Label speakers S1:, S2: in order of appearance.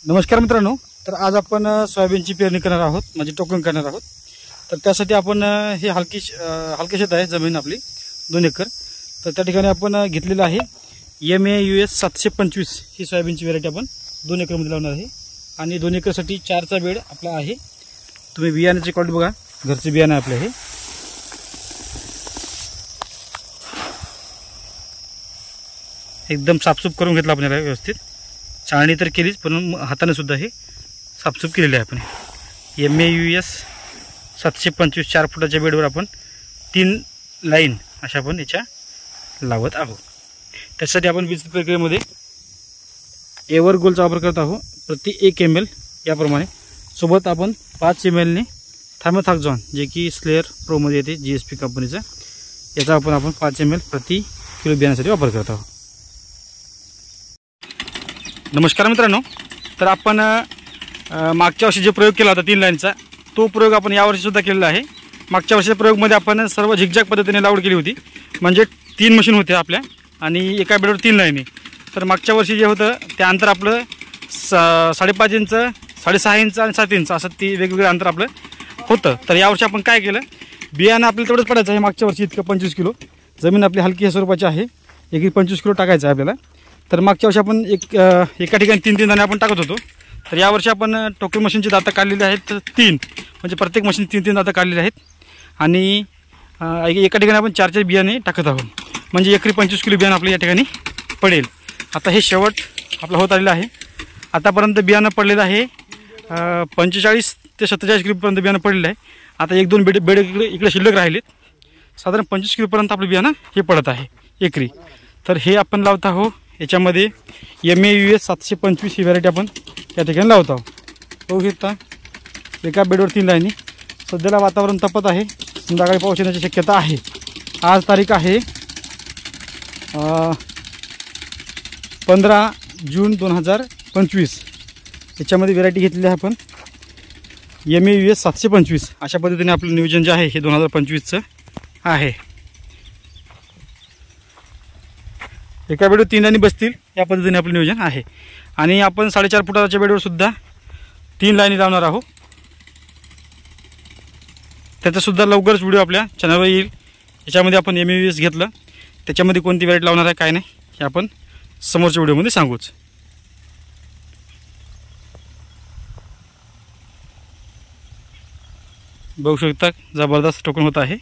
S1: नमस्कार मित्रांनो, तर आज आपण सोयाबीनची पेरणी करणार आहोत, म्हणजे टोकन करणार आहोत। तर त्यासाठी आपण हे हलकी शेत आहे, जमीन आपली 2 एकर। तर त्या ठिकाणी आपण घेतलेलं आहे MAUS 725 ही सोयाबीनची व्हेरायटी आपण 2 एकर मध्ये लावणार आहे। आणि 2 एकरसाठी 4चा बेड आपला आहे। तुम्ही बियाण्याची क्वालिटी बघा, घरचे बियाणं आपले हे एकदम साफसूफ करून घेतलं आपण व्यवस्थित। चाळणी तर केलीच, पण हाताने सुद्धा हे साफसूफ केलेले आहे आपण। MAUS 725 4 फुटाच्या बेडवर आपण 3 लाईन अशा आपण याच्या लावत आहोत। त्यासाठी आपण बीज प्रक्रियेमध्ये एवर गोलचा वापर करत आहोत, प्रति 1 ml याप्रमाणे। सोबत आपण 5 ml ने थायमोथॅक्झॉन, जे की स्लेअर प्रोमध्ये येते GSP कंपनीचा, याचा आपण 5 ml प्रति किलो बियाण्यासाठी वापर करत आहोत। नमस्कार मित्रांनो, तर आपण मागच्या वर्षी जो प्रयोग केला होता 3 लाईनचा, तो प्रयोग आपण यावर्षी सुद्धा केलेला आहे। मागच्या वर्षीच्या प्रयोगमध्ये आपण सर्व झिगझॅग पद्धतीने लागवड केली होती, म्हणजे 3 मशीन होते आपल्या आणि एका बेडवर 3 लाईनी। तर मागच्या वर्षी जे होतं ते अंतर आपलं 5.5 इंच, 6.5 इंच आणि 7 इंच असं ती वेगवेगळं अंतर आपलं होतं। तर यावर्षी आपण काय केलं, बियाणं आपल्याला तेवढंच पडायचं आहे। मागच्या वर्षी इतकं 25 किलो, जमीन आपली हलकी स्वरूपाची आहे, एकरी 25 किलो टाकायचं आहे आपल्याला। तर मागच्या वर्षी आपण एका ठिकाणी 3 दाणे आपण टाकत होतो। तर यावर्षी आपण टोकन मशीनची दाता काढलेली आहेत 3, म्हणजे प्रत्येक मशीन 3 दाता काढलेले आहेत। आणि एका ठिकाणी आपण 4 बियाणे टाकत आहोत, म्हणजे एकरी 25 किलो बियाणं आपल्या या ठिकाणी पडेल। आता हे शेवट आपला होत आलेला आहे। आतापर्यंत बियाणं पडलेलं आहे 45 ते 47 किलोपर्यंत बियाणं पडलेलं आहे। आता 1-2 बेड इकडे शिल्लक राहिलेत, साधारण 25 किलोपर्यंत आपलं बियाणं हे पडत आहे एकरी। तर हे आपण लावत आहोत याच्यामध्ये MAUS 725 ही व्हरायटी आपण या ठिकाणी लावत आहोत। बघू शकता, एका बेडवर 3 लाईनी। सध्याला वातावरण तपत आहे, संध्याकाळी पाऊस येण्याची शक्यता आहे। आज तारीख आहे 15 जून 2025। याच्यामध्ये व्हरायटी घेतलेली आहे आपण MAUS 725। अशा पद्धतीने आपलं नियोजन जे आहे हे 2025चं आहे। एका बेडवर 3 लाईनी बसतील या पद्धतीने आपलं नियोजन आहे। आणि आपण 4.5 फुटाच्या बेडवर सुद्धा 3 लाईनी लावणार आहोत। त्याचा सुद्धा लवकरच व्हिडिओ आपल्या चॅनलवर येईल। याच्यामध्ये आपण MAUS घेतलं, त्याच्यामध्ये कोणती व्हरायटी लावणार आहे काय नाही हे आपण समोरच्या व्हिडिओमध्ये सांगूच। बघू शकता, जबरदस्त टोकन होत आहे।